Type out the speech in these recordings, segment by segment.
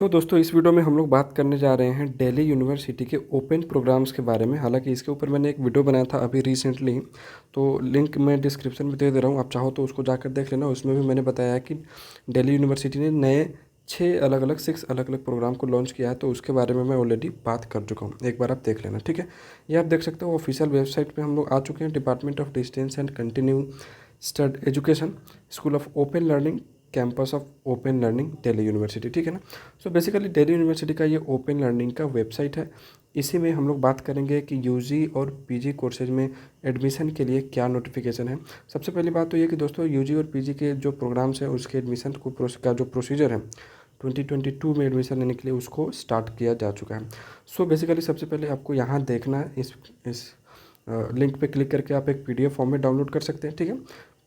तो दोस्तों इस वीडियो में हम लोग बात करने जा रहे हैं दिल्ली यूनिवर्सिटी के ओपन प्रोग्राम्स के बारे में। हालांकि इसके ऊपर मैंने एक वीडियो बनाया था अभी रिसेंटली, तो लिंक मैं डिस्क्रिप्शन में दे रहा हूँ, आप चाहो तो उसको जाकर देख लेना। उसमें भी मैंने बताया है कि दिल्ली यूनिवर्सिटी ने नए 6 अलग अलग प्रोग्राम को लॉन्च किया है, तो उसके बारे में मैं ऑलरेडी बात कर चुका हूँ। एक बार आप देख लेना, ठीक है। ये आप देख सकते हो ऑफिशियल वेबसाइट पर हम लोग आ चुके हैं। Department of distance and continue stud education, school of open learning, campus of open learning, Delhi university, ठीक है ना। सो बेसिकली दिल्ली यूनिवर्सिटी का ये ओपन लर्निंग का वेबसाइट है। इसी में हम लोग बात करेंगे कि यूजी और पीजी कोर्सेज में एडमिशन के लिए क्या नोटिफिकेशन है। सबसे पहली बात तो ये कि दोस्तों यूजी और पीजी के जो प्रोग्राम्स हैं उसके एडमिशन को का जो प्रोसीजर है 2022 में एडमिशन लेने के लिए उसको स्टार्ट किया जा चुका है। सो बेसिकली सबसे पहले आपको यहाँ देखना है, इस लिंक पे क्लिक करके आप एक पीडीएफ फॉर्म में डाउनलोड कर सकते हैं, ठीक है।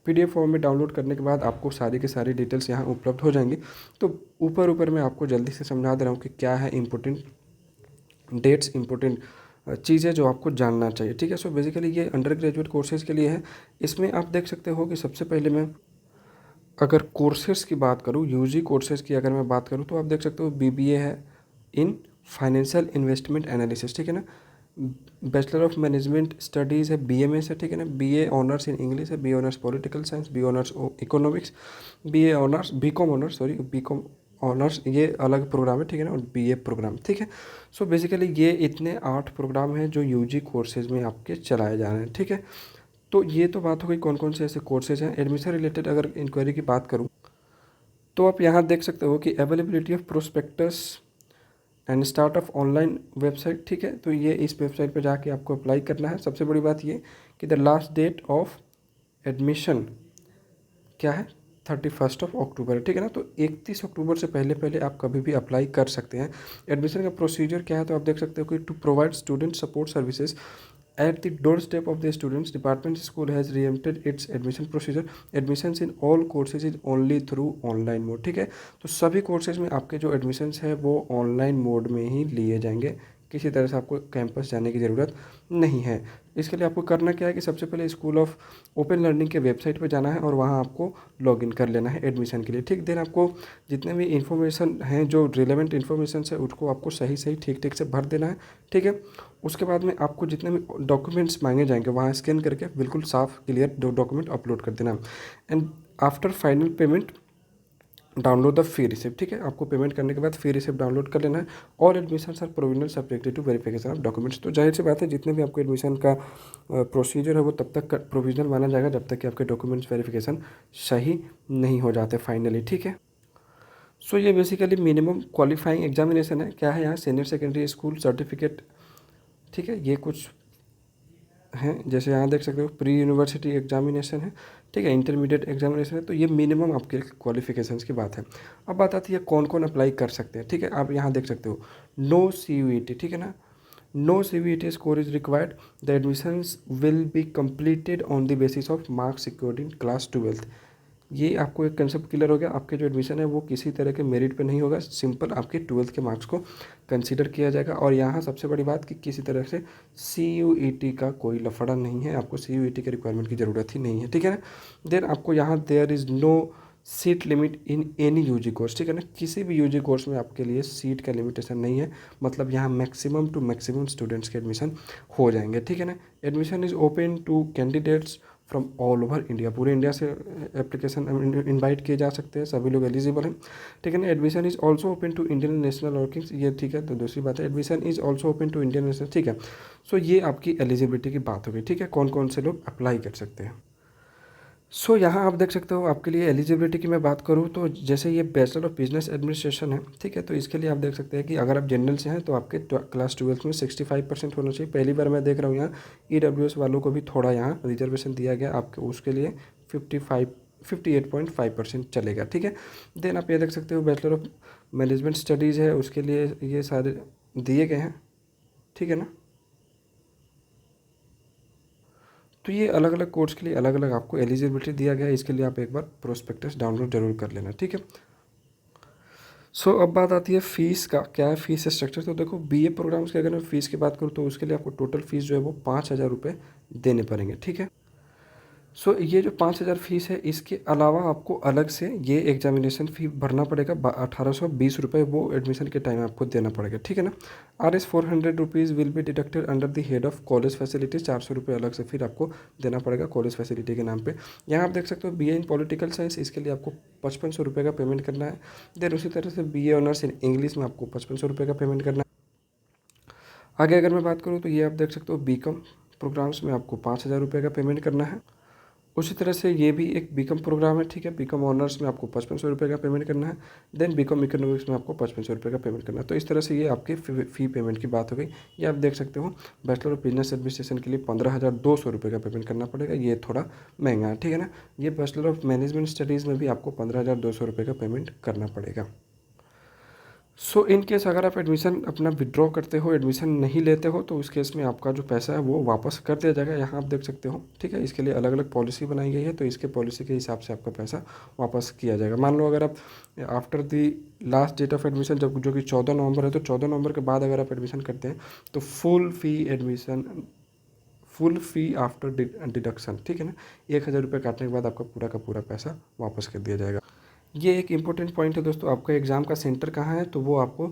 पीडीएफ फॉर्म में डाउनलोड करने के बाद आपको सारी की सारी डिटेल्स यहाँ उपलब्ध हो जाएंगी। तो ऊपर ऊपर मैं आपको जल्दी से समझा दे रहा हूँ कि क्या है इम्पोर्टेंट डेट्स, इम्पोर्टेंट चीज़ें जो आपको जानना चाहिए, ठीक है। सो बेसिकली ये अंडर ग्रेजुएट कोर्सेज़ के लिए है। इसमें आप देख सकते हो कि सबसे पहले मैं अगर कोर्सेज़ की बात करूँ, यूजी कोर्सेज़ की अगर मैं बात करूँ, तो आप देख सकते हो बीबीए है इन फाइनेंशियल इन्वेस्टमेंट एनालिसिस, ठीक है ना। बैचलर ऑफ मैनेजमेंट स्टडीज़ है बीएमएस है, ठीक है ना। बीए ऑनर्स इन इंग्लिश है, B honours political science, B honours economics, BA honours BCom honours, sorry BCom honours, ये अलग प्रोग्राम है, ठीक है ना। और बीए प्रोग्राम, ठीक है। सो बेसिकली ये इतने 8 प्रोग्राम हैं जो यूजी कोर्सेज में आपके चलाए जा रहे हैं, ठीक है। तो ये तो बात हो गई कौन कौन से ऐसे कोर्सेज हैं। एडमिशन रिलेटेड अगर इंक्वायरी की बात करूँ तो आप यहाँ देख सकते हो कि availability of prospectus and start of online website, ठीक है। तो ये इस वेबसाइट पे जाके आपको अप्लाई करना है। सबसे बड़ी बात ये कि the last date of admission क्या है, 31 अक्टूबर, ठीक है ना। तो 31 अक्टूबर से पहले पहले आप कभी भी अप्लाई कर सकते हैं। एडमिशन का प्रोसीजर क्या है, तो आप देख सकते हो कि to provide student support services at the door step of the students, department school has revamped its admission procedure. Admissions in all courses is only through online mode, ठीक है। तो सभी कोर्सेज में आपके जो एडमिशन्स है वो ऑनलाइन मोड में ही लिए जाएंगे। किसी तरह से आपको कैंपस जाने की ज़रूरत नहीं है। इसके लिए आपको करना क्या है कि सबसे पहले स्कूल ऑफ ओपन लर्निंग के वेबसाइट पर जाना है और वहाँ आपको लॉगिन कर लेना है एडमिशन के लिए, ठीक। देन आपको जितने भी इन्फॉर्मेशन हैं, जो रिलेवेंट इन्फॉर्मेशन है, उसको आपको सही सही ठीक ठीक से भर देना है, ठीक है। उसके बाद में आपको जितने भी डॉक्यूमेंट्स मांगे जाएंगे वहाँ स्कैन करके बिल्कुल साफ क्लियर डॉक्यूमेंट अपलोड कर देना है। And after final payment download the fee receipt, ठीक है। आपको पेमेंट करने के बाद फी रिसिप्ट डाउनलोड कर लेना है। और admission sir provisional subjected to verification of documents. तो जाहिर सी बात है जितने भी आपको एडमिशन का प्रोसीजर है वो तब तक प्रोविजनल माना जाएगा जब तक कि आपके डॉक्यूमेंट्स वेरिफिकेशन सही नहीं हो जाते फाइनली, ठीक है। सो ये बेसिकली मिनिमम क्वालिफाइंग एग्जामिनेशन है। क्या है यहाँ, सीनियर सेकेंडरी स्कूल सर्टिफिकेट, ठीक है। ये कुछ हैं, जैसे यहाँ देख सकते हो प्री यूनिवर्सिटी एग्जामिनेशन है, ठीक है। इंटरमीडिएट एग्जामिनेशन है। तो ये मिनिमम आपके क्वालिफिकेशंस की बात है। अब बात आती है कौन कौन अप्लाई कर सकते हैं, ठीक है। आप यहाँ देख सकते हो नो CUET, ठीक है ना। No CUET score is required, the admissions will be completed on the basis of marks secured in class 12th। ये आपको एक कंसेप्ट क्लियर हो गया। आपके जो एडमिशन है वो किसी तरह के मेरिट पे नहीं होगा, सिंपल आपके 12th के मार्क्स को कंसीडर किया जाएगा। और यहाँ सबसे बड़ी बात कि किसी तरह से CUET का कोई लफड़ा नहीं है, आपको CUET के रिक्वायरमेंट की ज़रूरत ही नहीं है, ठीक है ना। देन आपको यहाँ there is no seat limit in any UG course, ठीक है ना। किसी भी यूजी कोर्स में आपके लिए सीट का लिमिटेशन नहीं है, मतलब यहाँ मैक्सिमम टू मैक्सिमम स्टूडेंट्स के एडमिशन हो जाएंगे, ठीक है ना। Admission is open to candidates from all over India, पूरे इंडिया से एप्लीकेशन इनवाइट किए जा सकते हैं, सभी लोग एलिजिबल हैं, ठीक है ना। Admission is also open to Indian national workings, ये ठीक है। तो दूसरी बात है admission is also open to Indian national, ठीक है। सो ये आपकी एलिजिबिलिटी की बात हो गई, ठीक है। कौन कौन से लोग अप्लाई कर सकते हैं। सो यहाँ आप देख सकते हो आपके लिए एलिजिबिलिटी की मैं बात करूँ तो जैसे ये बैचलर ऑफ बिजनेस एडमिनिस्ट्रेशन है, ठीक है। तो इसके लिए आप देख सकते हैं कि अगर आप जनरल से हैं तो आपके क्लास 12th में 65% होना चाहिए। पहली बार मैं देख रहा हूँ यहाँ EWS वालों को भी थोड़ा यहाँ रिजर्वेशन दिया गया, आपके उसके लिए 58.5% चलेगा, ठीक है। देन आप ये देख सकते हो बैचलर ऑफ मैनेजमेंट स्टडीज़ है, उसके लिए ये सारे दिए गए हैं, ठीक है ना। तो ये अलग अलग कोर्स के लिए अलग अलग आपको एलिजिबिलिटी दिया गया है। इसके लिए आप एक बार प्रोस्पेक्टस डाउनलोड जरूर कर लेना, ठीक है। अब बात आती है फ़ीस का, क्या है फ़ीस स्ट्रक्चर। तो देखो BA प्रोग्राम्स की अगर मैं फ़ीस की बात करूँ तो उसके लिए आपको टोटल फ़ीस जो है वो 5,000 रुपये देने पड़ेंगे, ठीक है। सो ये जो 5,000 फीस है, इसके अलावा आपको अलग से ये एग्जामिनेशन फ़ी भरना पड़ेगा 1820 रुपये, वो एडमिशन के टाइम आपको देना पड़ेगा, ठीक है ना। Rs 400 rupees will be deducted under the head of college facilities, 400 रुपये अलग से फिर आपको देना पड़ेगा कॉलेज फैसिलिटी के नाम पे। यहाँ आप देख सकते हो BA इन पॉलिटिकल साइंस, इसके लिए आपको 5500 रुपये का पेमेंट करना है। देन उसी तरह से BA ऑनर्स इन इंग्लिश में आपको 5500 रुपये का पेमेंट करना है। आगे अगर मैं बात करूँ तो ये आप देख सकते हो BCom प्रोग्राम्स में आपको 5,000 रुपये का पेमेंट करना है। उसी तरह से ये भी एक BCom प्रोग्राम है, ठीक है। BCom ऑनर्स में आपको 5500 रुपये का पेमेंट करना है। देन BCom इकोनॉमिक्स में आपको 5500 रुपये का पेमेंट करना है। तो इस तरह से ये आपकी फ़ी पेमेंट की बात हो गई। ये आप देख सकते हो बैचलर ऑफ बिजनेस एडमिनिस्ट्रेशन के लिए 15,200 रुपये का पेमेंट करना पड़ेगा, ये थोड़ा महंगा है, ठीक है ना। ये बैचलर ऑफ मैनेजमेंट स्टडीज़ में भी आपको 15,200 रुपये का पेमेंट करना पड़ेगा। सो इन केस अगर आप एडमिशन अपना विड्रॉ करते हो, एडमिशन नहीं लेते हो, तो उस केस में आपका जो पैसा है वो वापस कर दिया जाएगा। यहाँ आप देख सकते हो, ठीक है। इसके लिए अलग अलग पॉलिसी बनाई गई है, तो इसके पॉलिसी के हिसाब से आपका पैसा वापस किया जाएगा। मान लो अगर आप after the last date of admission, जब जो कि 14 नवंबर है, तो 14 नवंबर के बाद अगर आप एडमिशन करते हैं तो फुल फ़ी आफ्टर डिडक्शन, ठीक है ना, 1,000 रुपये काटने के बाद आपका पूरा का पूरा पैसा वापस कर दिया जाएगा। ये एक इम्पोर्टेंट पॉइंट है दोस्तों, आपका एग्ज़ाम का सेंटर कहाँ है, तो वो आपको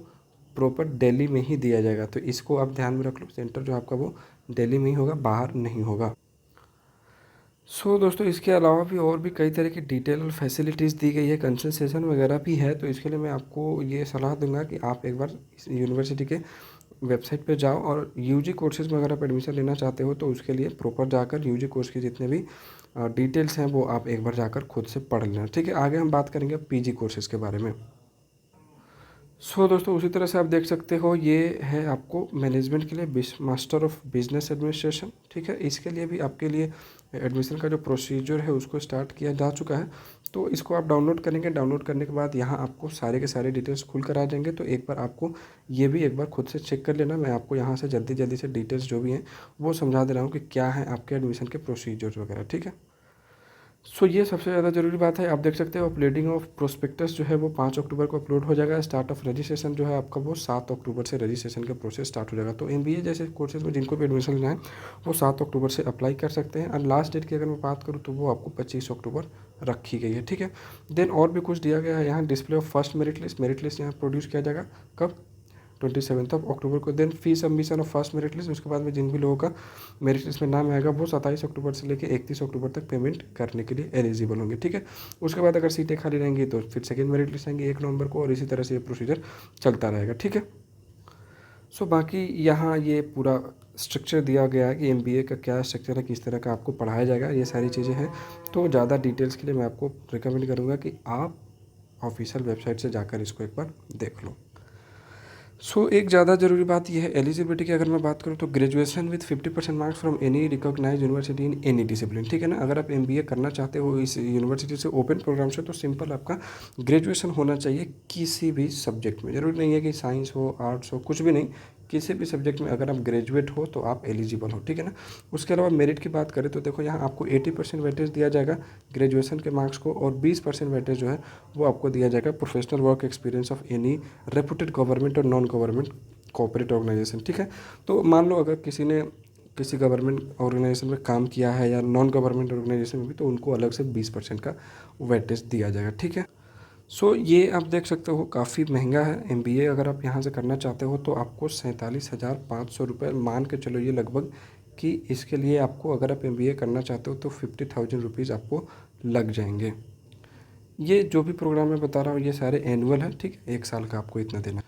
प्रॉपर दिल्ली में ही दिया जाएगा, तो इसको आप ध्यान में रख लो। सेंटर जो आपका वो दिल्ली में ही होगा, बाहर नहीं होगा। सो दोस्तों इसके अलावा भी और भी कई तरह की डिटेल और फैसिलिटीज़ दी गई है, कंसेशन वगैरह भी है। तो इसके लिए मैं आपको ये सलाह दूंगा कि आप एक बार इस यूनिवर्सिटी के वेबसाइट पे जाओ, और यूजी कोर्सेज़ में अगर आप एडमिशन लेना चाहते हो तो उसके लिए प्रॉपर जाकर यूजी कोर्स के जितने भी डिटेल्स हैं वो आप एक बार जाकर खुद से पढ़ लेना, ठीक है। आगे हम बात करेंगे पीजी कोर्सेज़ के बारे में। दोस्तों उसी तरह से आप देख सकते हो, ये है आपको मैनेजमेंट के लिए मास्टर ऑफ बिजनेस एडमिनिस्ट्रेशन, ठीक है। इसके लिए भी आपके लिए एडमिशन का जो प्रोसीजर है उसको स्टार्ट किया जा चुका है। तो इसको आप डाउनलोड करेंगे, डाउनलोड करने के बाद यहाँ आपको सारे के सारे डिटेल्स खुल कर आ जाएंगे। तो एक बार आपको ये भी एक बार खुद से चेक कर लेना। मैं आपको यहाँ से जल्दी जल्दी से डिटेल्स जो भी हैं वो समझा दे रहा हूँ कि क्या है आपके एडमिशन के प्रोसीजर्स वगैरह, ठीक है। ये सबसे ज़्यादा ज़रूरी बात है। आप देख सकते हो अपलोडिंग ऑफ प्रोस्पेक्टस जो है वो 5 अक्टूबर को अपलोड हो जाएगा। स्टार्ट ऑफ रजिस्ट्रेशन जो है आपका वो 7 अक्टूबर से रजिस्ट्रेशन का प्रोसेस स्टार्ट हो जाएगा। तो MBA जैसे कोर्सेज में जिनको भी एडमिशन लेना है वो 7 अक्टूबर से अप्लाई कर सकते हैं। और लास्ट डेट की अगर मैं बात करूँ तो वो आपको 25 अक्टूबर रखी गई है, ठीक है। देन और भी कुछ दिया गया है यहाँ, display of first merit list यहाँ प्रोड्यूस किया जाएगा कब, 27 अक्टूबर को। Then fee submission of first merit list, उसके बाद में जिन भी लोगों का मेरिट लिस्ट में नाम आएगा वो 27 अक्टूबर से लेकर 31 अक्टूबर तक पेमेंट करने के लिए एलिजिबल होंगे, ठीक है। उसके बाद अगर सीटें खाली रहेंगी तो फिर सेकेंड मेरिट लिस्ट आएंगी 1 नवंबर को, और इसी तरह से ये प्रोसीजर चलता रहेगा, ठीक है। बाकी यहाँ ये पूरा स्ट्रक्चर दिया गया है कि MBA का क्या स्ट्रक्चर है, किस तरह का आपको पढ़ाया जाएगा, ये सारी चीज़ें हैं। तो ज़्यादा डिटेल्स के लिए मैं आपको रिकमेंड करूँगा कि आप ऑफिशियल वेबसाइट से जाकर इसको एक बार देख लो। एक ज़्यादा ज़रूरी बात यह है एलिजिबिलिटी की, अगर मैं बात करूँ तो graduation with 50% marks from any recognise university in any discipline, ठीक है ना। अगर आप MBA करना चाहते हो इस यूनिवर्सिटी से, ओपन प्रोग्राम से, तो सिंपल आपका ग्रेजुएशन होना चाहिए किसी भी सब्जेक्ट में। ज़रूरी नहीं है कि साइंस हो, आर्ट्स हो, कुछ भी नहीं, किसी भी सब्जेक्ट में अगर आप ग्रेजुएट हो तो आप एलिजिबल हो, ठीक है ना। उसके अलावा मेरिट की बात करें तो देखो यहाँ आपको 80% वेटेज दिया जाएगा ग्रेजुएशन के मार्क्स को, और 20% वेटेज जो है वो आपको दिया जाएगा professional work experience of any reputed government और नॉन गवर्नमेंट कॉर्पोरेट ऑर्गेनाइजेशन, ठीक है। तो मान लो अगर किसी ने किसी गवर्नमेंट ऑर्गेनाइजेशन में काम किया है या नॉन गवर्नमेंट ऑर्गेनाइजेशन में भी, तो उनको अलग से 20% का वेटेज दिया जाएगा, ठीक है। ये आप देख सकते हो काफ़ी महंगा है। MBA अगर आप यहाँ से करना चाहते हो तो आपको 47,500 रुपये मान के चलो ये लगभग, कि इसके लिए आपको अगर आप MBA करना चाहते हो तो 50,000 रुपीज़ आपको लग जाएंगे। ये जो भी प्रोग्राम मैं बता रहा हूँ ये सारे एनुअल है, ठीक है, 1 साल का आपको इतना देना।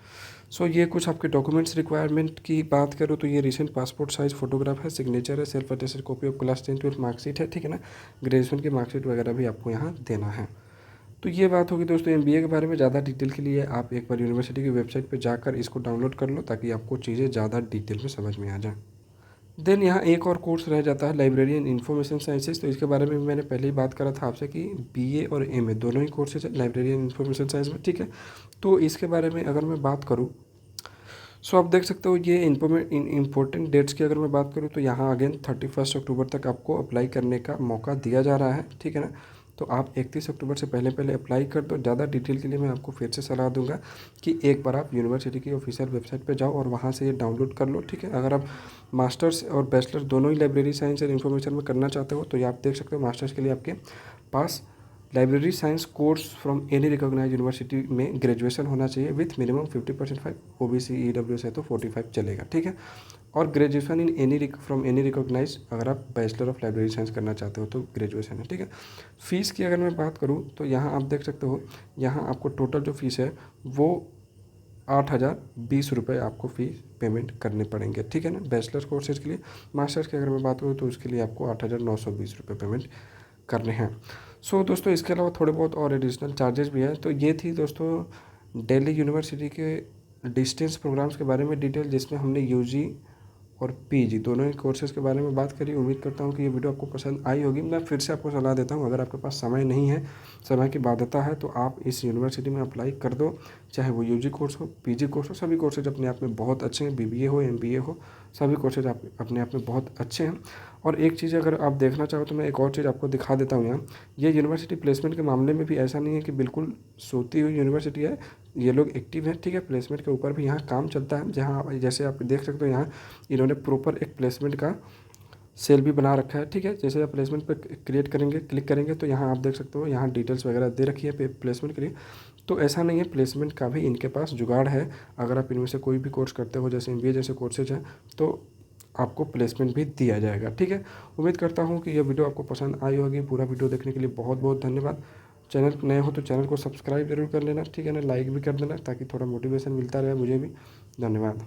ये कुछ आपके डॉक्यूमेंट्स रिक्वायरमेंट की बात करो तो ये रिसेंट पासपोर्ट साइज़ फोटोग्राफ है, सिग्नेचर है, self attested copy of class 10-12 marksheet है, ठीक है ना। ग्रेजुएशन की मार्कशीट वगैरह भी आपको यहाँ देना है। तो ये बात होगी दोस्तों MBA के बारे में। ज़्यादा डिटेल के लिए आप एक बार यूनिवर्सिटी की वेबसाइट पर जाकर इसको डाउनलोड कर लो, ताकि आपको चीज़ें ज़्यादा डिटेल में समझ में आ जाए। देन यहाँ एक और कोर्स रह जाता है लाइब्रेरियन इन्फॉर्मेशन साइंसेज। तो इसके बारे में मैंने पहले ही बात करा था आपसे कि BA और MA दोनों ही कोर्सेज है लाइब्रेरियन इन्फॉर्मेशन साइंस में, ठीक है। तो इसके बारे में अगर मैं बात करूँ, आप देख सकते हो ये इम्पोर्टेंट डेट्स की अगर मैं बात करूँ तो यहाँ अगेन 31 अक्टूबर तक आपको अप्लाई करने का मौका दिया जा रहा है, ठीक है ना। तो आप 31 अक्टूबर से पहले पहले अप्लाई कर दो। ज़्यादा डिटेल के लिए मैं आपको फिर से सलाह दूंगा कि एक बार आप यूनिवर्सिटी की ऑफिशियल वेबसाइट पर जाओ और वहाँ से ये डाउनलोड कर लो, ठीक है। अगर आप मास्टर्स और बैचलर दोनों ही लाइब्रेरी साइंस और इन्फॉर्मेशन में करना चाहते हो तो ये आप देख सकते हो, मास्टर्स के लिए आपके पास library science course from any recognise university में ग्रेजुएशन होना चाहिए with minimum 50% five, OBC EWS है तो 45 चलेगा, ठीक है। और graduation in any from any recognise, अगर आप बैचलर ऑफ लाइब्रेरी साइंस करना चाहते हो तो ग्रेजुएशन है, ठीक है। फ़ीस की अगर मैं बात करूँ तो यहाँ आप देख सकते हो, यहाँ आपको टोटल जो फीस है वो 8,020 रुपये आपको फ़ीस पेमेंट करने पड़ेंगे, ठीक है ना, बैचलर कोर्सेज के लिए। मास्टर्स की अगर मैं बात करूँ तो उसके लिए आपको 8,920 रुपये पेमेंट करने हैं। सो दोस्तों इसके अलावा थोड़े बहुत और एडिशनल चार्जेस भी हैं। तो ये थी दोस्तों दिल्ली यूनिवर्सिटी के डिस्टेंस प्रोग्राम्स के बारे में डिटेल, जिसमें हमने यूजी और पीजी दोनों ही कोर्सेज के बारे में बात करी। उम्मीद करता हूँ कि ये वीडियो आपको पसंद आई होगी। मैं फिर से आपको सलाह देता हूँ, अगर आपके पास समय नहीं है, समय की बाध्यता है, तो आप इस यूनिवर्सिटी में अप्लाई कर दो। चाहे वो यूजी कोर्स हो, पीजी कोर्स हो, सभी कोर्सेज अपने आप में बहुत अच्छे हैं। बीबीए हो, एमबीए हो, सभी कोर्सेज आप अपने आप में बहुत अच्छे हैं। और एक चीज़ अगर आप देखना चाहो तो मैं एक और चीज़ आपको दिखा देता हूँ यहाँ। ये यूनिवर्सिटी प्लेसमेंट के मामले में भी ऐसा नहीं है कि बिल्कुल सोती हुई यूनिवर्सिटी है, ये लोग एक्टिव हैं, ठीक है। प्लेसमेंट के ऊपर भी यहाँ काम चलता है, जहाँ जैसे आप देख सकते हो यहाँ इन्होंने प्रॉपर एक प्लेसमेंट का सेल भी बना रखा है, ठीक है। जैसे आप प्लेसमेंट पर क्रिएट करेंगे, क्लिक करेंगे तो यहाँ आप देख सकते हो, यहाँ डिटेल्स वगैरह दे रखी है प्लेसमेंट के लिए। तो ऐसा नहीं है, प्लेसमेंट का भी इनके पास जुगाड़ है। अगर आप इनमें से कोई भी कोर्स करते हो, जैसे MBA जैसे कोर्सेज हैं, तो आपको प्लेसमेंट भी दिया जाएगा, ठीक है। उम्मीद करता हूँ कि यह वीडियो आपको पसंद आई होगी। पूरा वीडियो देखने के लिए बहुत बहुत धन्यवाद। चैनल नए हो तो चैनल को सब्सक्राइब जरूर कर लेना, ठीक है ना, लाइक भी कर देना, ताकि थोड़ा मोटिवेशन मिलता रहे मुझे भी। धन्यवाद।